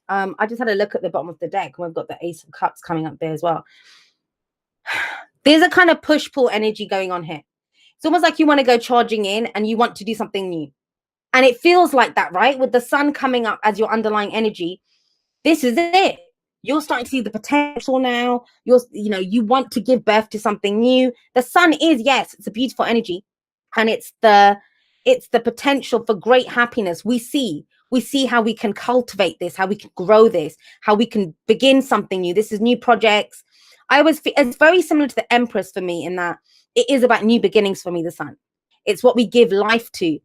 I just had a look at the bottom of the deck. We've got the Ace of Cups coming up there as well. There's a kind of push-pull energy going on here. It's almost like you want to go charging in and you want to do something new. And it feels like that, right? With the sun coming up as your underlying energy, this is it. You're starting to see the potential now. You want to give birth to something new. The sun is, yes, it's a beautiful energy. And it's the potential for great happiness. We see how we can cultivate this, how we can grow this, how we can begin something new. This is new projects. I always feel it's very similar to the Empress for me, in that it is about new beginnings for me, the sun. It's what we give life to.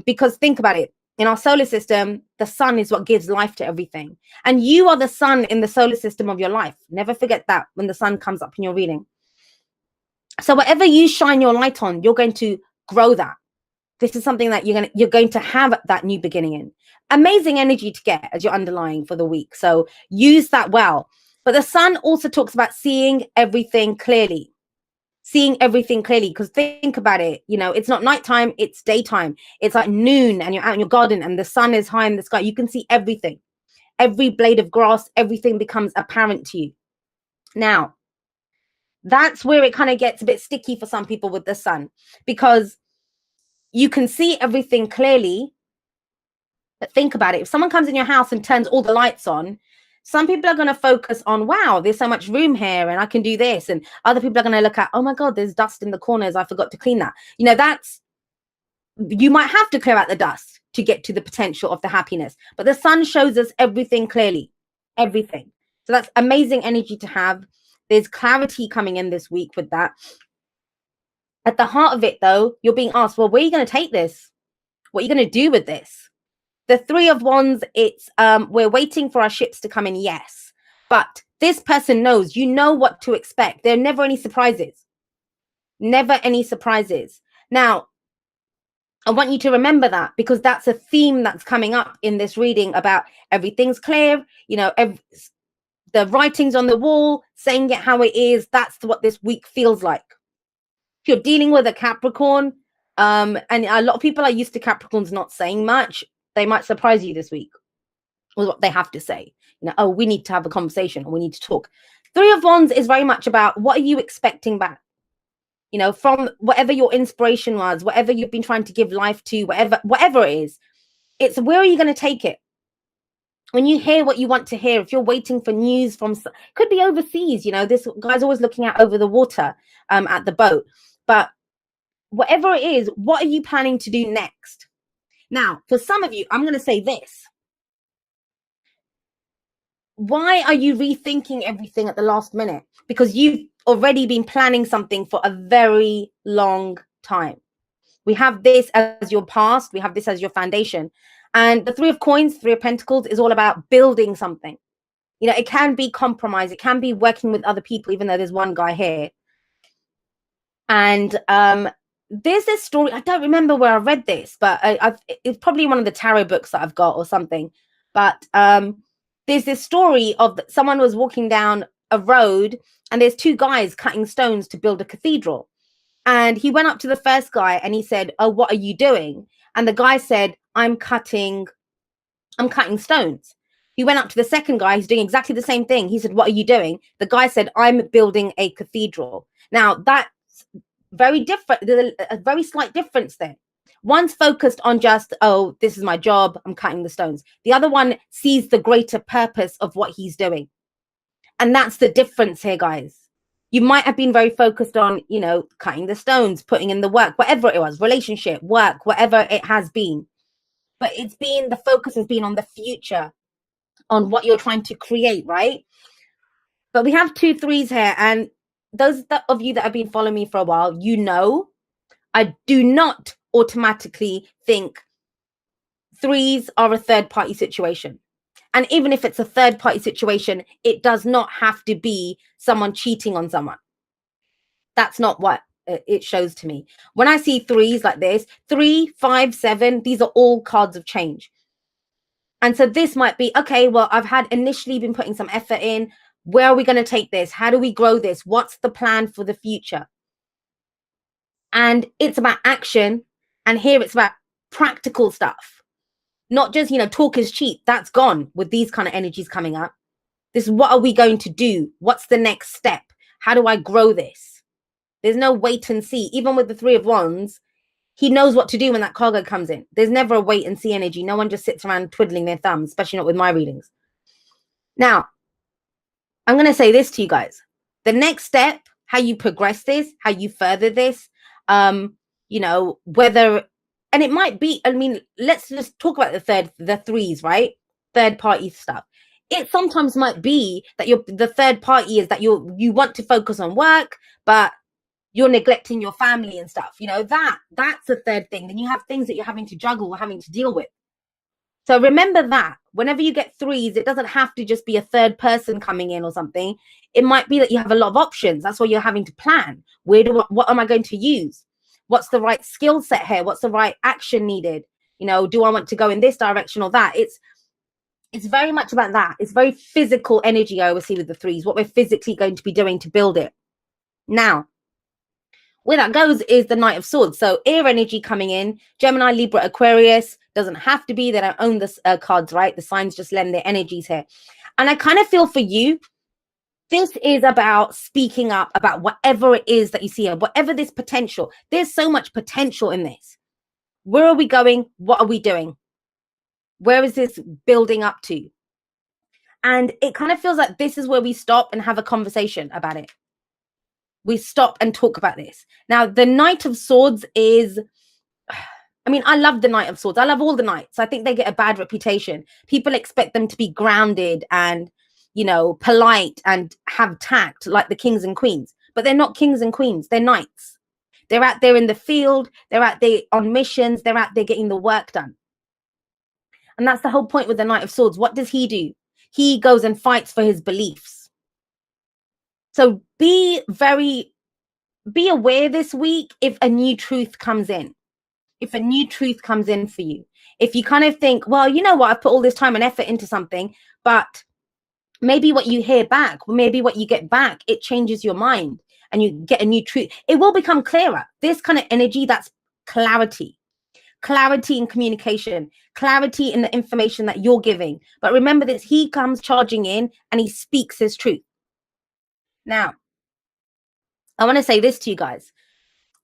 Because think about it. In our solar system, the sun is what gives life to everything. And you are the sun in the solar system of your life. Never forget that when the sun comes up in your reading. So whatever you shine your light on, you're going to grow that. This is something that you're going to have that new beginning in. Amazing energy to get as your underlying for the week. So use that well. But the sun also talks about seeing everything clearly. Seeing everything clearly, because think about it, it's not nighttime, it's daytime. It's like noon and you're out in your garden and the sun is high in the sky. You can see everything. Every blade of grass, everything becomes apparent to you. Now, that's where it kind of gets a bit sticky for some people with the sun, because you can see everything clearly. But think about it. If someone comes in your house and turns all the lights on, some people are going to focus on, wow, there's so much room here and I can do this. And other people are going to look at, oh my God, there's dust in the corners. I forgot to clean that. You might have to clear out the dust to get to the potential of the happiness. But the sun shows us everything clearly, everything. So that's amazing energy to have. There's clarity coming in this week with that. At the heart of it, though, you're being asked, well, where are you going to take this? What are you going to do with this? The Three of Wands, it's we're waiting for our ships to come in, yes. But this person knows, you know what to expect. There are never any surprises. Never any surprises. Now, I want you to remember that, because that's a theme that's coming up in this reading about everything's clear, the writings on the wall, saying it how it is. That's what this week feels like. If you're dealing with a Capricorn, and a lot of people are used to Capricorns not saying much, they might surprise you this week with what they have to say. Oh, we need to have a conversation, or we need to talk. Three of Wands is very much about, what are you expecting back? From whatever your inspiration was, whatever you've been trying to give life to, whatever it is, it's where are you going to take it? When you hear what you want to hear, if you're waiting for news from, could be overseas, this guy's always looking out over the water at the boat. But whatever it is, what are you planning to do next? Now, for some of you, I'm going to say this. Why are you rethinking everything at the last minute? Because you've already been planning something for a very long time. We have this as your past. We have this as your foundation. And the Three of Coins, Three of Pentacles is all about building something. It can be compromise. It can be working with other people, even though there's one guy here. And there's this story. I don't remember where I read this, but it's probably one of the tarot books that I've got or something. But there's this story of someone was walking down a road and there's two guys cutting stones to build a cathedral. And he went up to the first guy and he said, oh, what are you doing? And the guy said, I'm cutting stones. He went up to the second guy. He's doing exactly the same thing. He said, what are you doing? The guy said, I'm building a cathedral. Now, that's very different. There's a very slight difference there. One's focused on just, oh, this is my job, I'm cutting the stones. The other one sees the greater purpose of what he's doing. And that's the difference here, guys. You might have been very focused on, cutting the stones, putting in the work, whatever it was, relationship, work, whatever it has been. But the focus has been on the future, on what you're trying to create, right? But we have 2 3s here. And those of you that have been following me for a while, I do not automatically think 3s are a third party situation. And even if it's a third party situation, it does not have to be someone cheating on someone. That's not what it shows to me. When I see 3s like this, 3, 5, 7, these are all cards of change. And so this might be, okay, well, I've had initially been putting some effort in. Where are we going to take this? How do we grow this? What's the plan for the future? And it's about action. And here it's about practical stuff. Not just, talk is cheap. That's gone with these kind of energies coming up. This is, what are we going to do? What's the next step? How do I grow this? There's no wait and see. Even with the Three of Wands, he knows what to do when that cargo comes in. There's never a wait and see energy. No one just sits around twiddling their thumbs, especially not with my readings. Now, I'm going to say this to you guys. The next step, how you progress this, how you further this, whether, and it might be, let's just talk about the threes, right? Third party stuff. It sometimes might be that the third party is that you want to focus on work, but you're neglecting your family and stuff. That's a third thing. Then you have things that you're having to juggle or having to deal with. So remember that whenever you get threes, it doesn't have to just be a third person coming in or something. It might be that you have a lot of options. That's why you're having to plan. What am I going to use? What's the right skill set here? What's the right action needed? Do I want to go in this direction or that? It's very much about that. It's very physical energy I always see with the threes, what we're physically going to be doing to build it. Now, where that goes is the Knight of Swords. So air energy coming in, Gemini, Libra, Aquarius. Doesn't have to be. They don't own the cards, right? The signs just lend their energies here. And I kind of feel for you, this is about speaking up about whatever it is that you see, whatever this potential. There's so much potential in this. Where are we going? What are we doing? Where is this building up to? And it kind of feels like this is where we stop and have a conversation about it. We stop and talk about this. Now, the Knight of Swords is, I love the Knight of Swords. I love all the knights. I think they get a bad reputation. People expect them to be grounded and, polite and have tact like the kings and queens. But they're not kings and queens. They're knights. They're out there in the field. They're out there on missions. They're out there getting the work done. And that's the whole point with the Knight of Swords. What does he do? He goes and fights for his beliefs. So be aware this week if a new truth comes in. If a new truth comes in for you. If you kind of think, well, you know what, I've put all this time and effort into something, but maybe what you hear back, maybe what you get back, it changes your mind and you get a new truth. It will become clearer. This kind of energy, that's clarity. Clarity in communication, clarity in the information that you're giving. But remember this, he comes charging in and he speaks his truth. Now, I want to say this to you guys.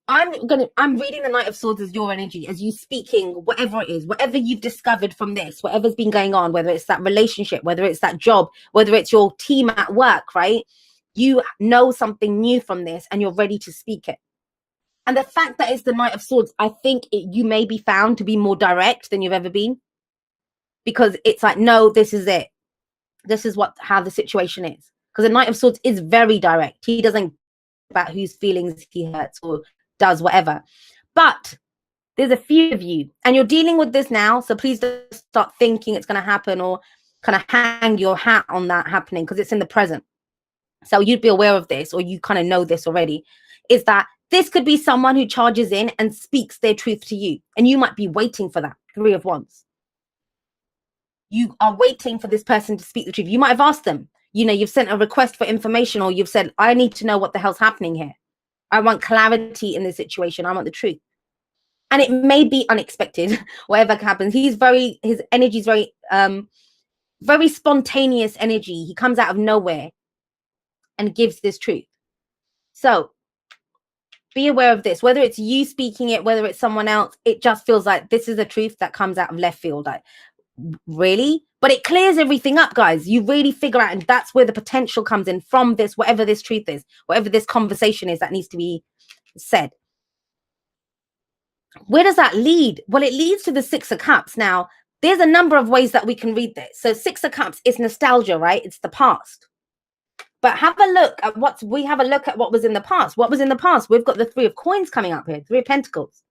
I'm reading the Knight of Swords as your energy, as you speaking, whatever it is, whatever you've discovered from this, whatever's been going on, whether it's that relationship, whether it's that job, whether it's your team at work, right? You know something new from this and you're ready to speak it. And the fact that it's the Knight of Swords, I think you may be found to be more direct than you've ever been. Because it's like, no, this is it. This is how the situation is. Because the Knight of Swords is very direct. He doesn't about whose feelings he hurts or does whatever. But there's a few of you and you're dealing with this now. So please don't start thinking it's going to happen or kind of hang your hat on that happening because it's in the present. So you'd be aware of this or you kind of know this already, is that this could be someone who charges in and speaks their truth to you. And you might be waiting for that. Three of Wands. You are waiting for this person to speak the truth. You might have asked them, you've sent a request for information or you've said, I need to know what the hell's happening here. I want clarity in this situation. I want the truth. And it may be unexpected, whatever happens. His energy is very, very spontaneous energy. He comes out of nowhere and gives this truth. So be aware of this, whether it's you speaking it, whether it's someone else, it just feels like this is a truth that comes out of left field. Like, really? But it clears everything up, guys. You really figure out, and that's where the potential comes in from this, whatever this truth is, whatever this conversation is that needs to be said. Where does that lead? Well, it leads to the Six of Cups. Now, there's a number of ways that we can read this. So Six of Cups is nostalgia, right? It's the past. But have a look at what was in the past. What was in the past? We've got the Three of Coins coming up here, Three of Pentacles.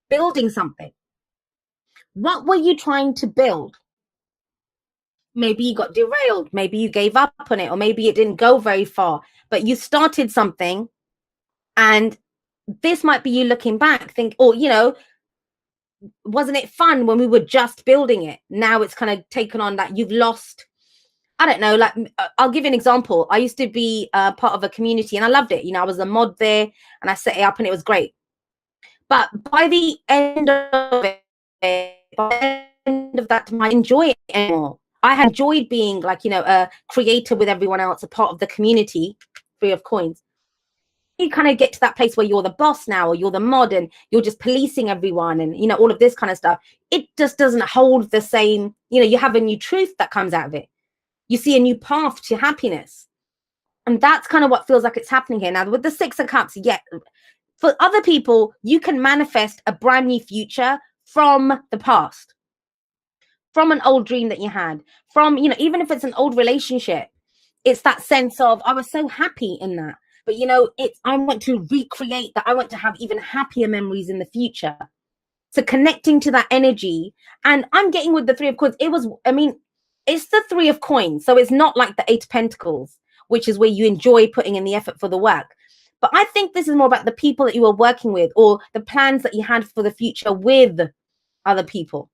Building something. What were you trying to build? Maybe you got derailed. Maybe you gave up on it, or maybe it didn't go very far, but you started something. And this might be you looking back, wasn't it fun when we were just building it? Now it's kind of taken on that you've lost. I don't know, like, I'll give you an example. I used to be part of a community and I loved it. I was a mod there and I set it up and it was great. But by the end of it, by the end of that time, I enjoy it anymore. I had enjoyed being like, a creator with everyone else, a part of the community, free of coins. You kind of get to that place where you're the boss now, or you're the mod, and you're just policing everyone, and all of this kind of stuff. It just doesn't hold the same. You have a new truth that comes out of it. You see a new path to happiness, and that's kind of what feels like it's happening here now with the Six of Cups. Yeah, for other people, you can manifest a brand new future from the past, from an old dream that you had, from even if it's an old relationship. It's that sense of, I was so happy in that, but I want to recreate that. I want to have even happier memories in the future. So connecting to that energy. And I'm getting with the Three of Coins, it's the Three of Coins, so it's not like the Eight of Pentacles, which is where you enjoy putting in the effort for the work. But I think this is more about the people that you were working with, or the plans that you had for the future with other people.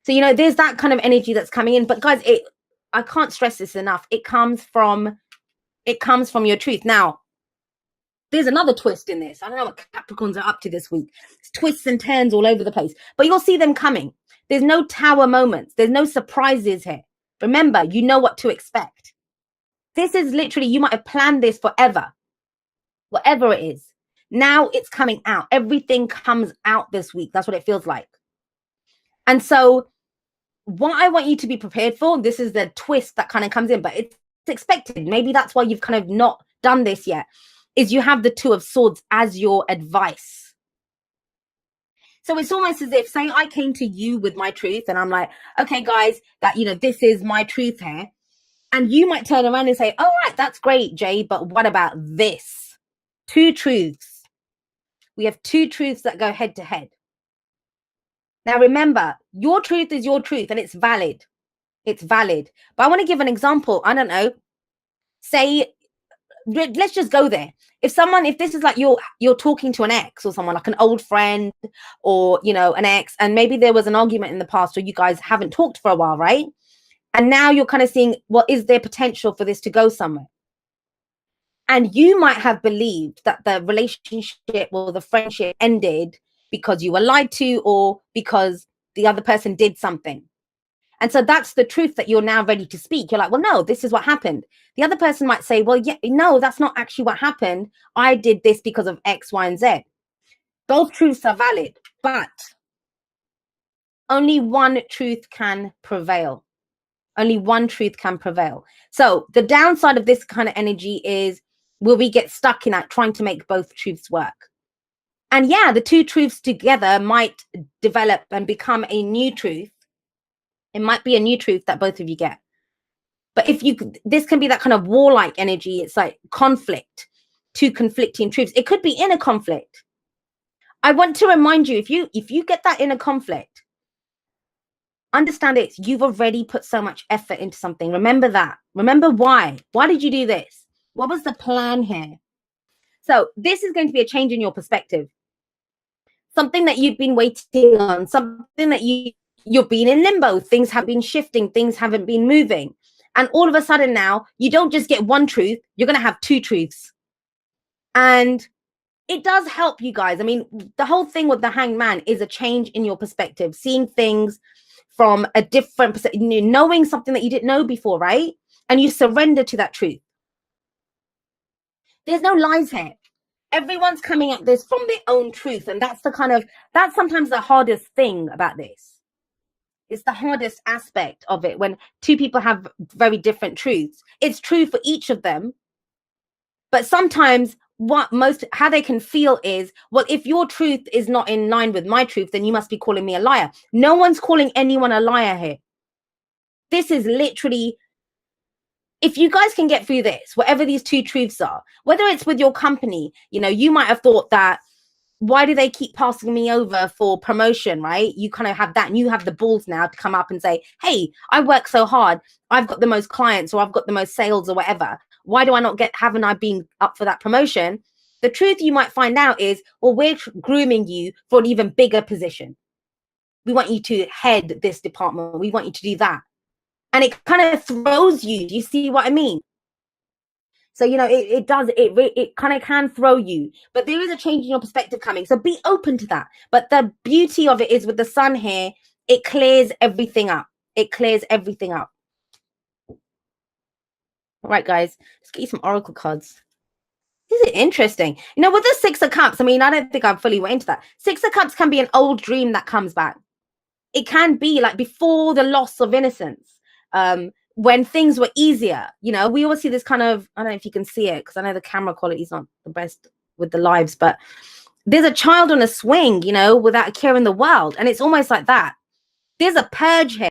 So there's that kind of energy that's coming in. But guys, I can't stress this enough. It comes from your truth. Now, there's another twist in this. I don't know what Capricorns are up to this week. It's twists and turns all over the place, but you'll see them coming. There's no tower moments. There's no surprises here. Remember, you know what to expect. This is literally, you might have planned this forever, whatever it is. Now it's coming out. Everything comes out this week. That's what it feels like. And so what I want you to be prepared for, this is the twist that kind of comes in, but it's expected. Maybe that's why you've kind of not done this yet, is you have the Two of Swords as your advice. So it's almost as if, say I came to you with my truth and I'm like, okay, guys, that, this is my truth here. And you might turn around and say, all right, that's great, Jay, but what about this? Two truths. We have two truths that go head to head. Now, remember, your truth is your truth and it's valid. It's valid. But I want to give an example. I don't know. Say, let's just go there. If this is like you're talking to an ex or someone, like an old friend or, an ex, and maybe there was an argument in the past or you guys haven't talked for a while, right? And now you're kind of seeing, well, is there potential for this to go somewhere? And you might have believed that the relationship or the friendship ended because you were lied to or because the other person did something. And so that's the truth that you're now ready to speak. You're like, well, no, this is what happened. The other person might say, well, yeah, no, that's not actually what happened. I did this because of X, Y, and Z. Both truths are valid, but only one truth can prevail. Only one truth can prevail. So the downside of this kind of energy is, will we get stuck in that trying to make both truths work? And yeah, the two truths together might develop and become a new truth. It might be a new truth that both of you get. But this can be that kind of warlike energy. It's like conflict, two conflicting truths. It could be inner conflict. I want to remind you, if you get that inner conflict, understand it. You've already put so much effort into something. Remember that. Remember why. Why did you do this? What was the plan here? So this is going to be a change in your perspective. Something that you've been waiting on, something that you've been in limbo. Things have been shifting. Things haven't been moving. And all of a sudden now, you don't just get one truth. You're going to have two truths. And it does help you guys. I mean, the whole thing with the Hanged Man is a change in your perspective, seeing things from a different perspective, knowing something that you didn't know before, right? And you surrender to that truth. There's no lies here. Everyone's coming at this from their own truth. And that's sometimes the hardest thing about this. It's the hardest aspect of it when two people have very different truths. It's true for each of them. But sometimes how they can feel is, well, if your truth is not in line with my truth, then you must be calling me a liar. No one's calling anyone a liar here. This is literally, if you guys can get through this, whatever these two truths are, whether it's with your company, you might have thought that, why do they keep passing me over for promotion, right? You kind of have that, and you have the balls now to come up and say, hey, I work so hard. I've got the most clients, or I've got the most sales, or whatever. Why do I not haven't I been up for that promotion? The truth you might find out is, well, we're grooming you for an even bigger position. We want you to head this department. We want you to do that. And it kind of throws you. Do you see what I mean? So, it kind of can throw you, but there is a change in your perspective coming. So be open to that. But the beauty of it is with the sun here it clears everything up. It clears everything up. All right, guys, let's get you some oracle cards. This is interesting. You know, with the Six of Cups, I mean, I don't think I fully went into that. Six of Cups can be an old dream that comes back. It can be like before the loss of innocence, when things were easier. You know, we always see this kind of, I don't know if you can see it because I know the camera quality is not the best with the lives, but there's a child on a swing, you know, without a care in the world. And it's almost like that. There's a purge here.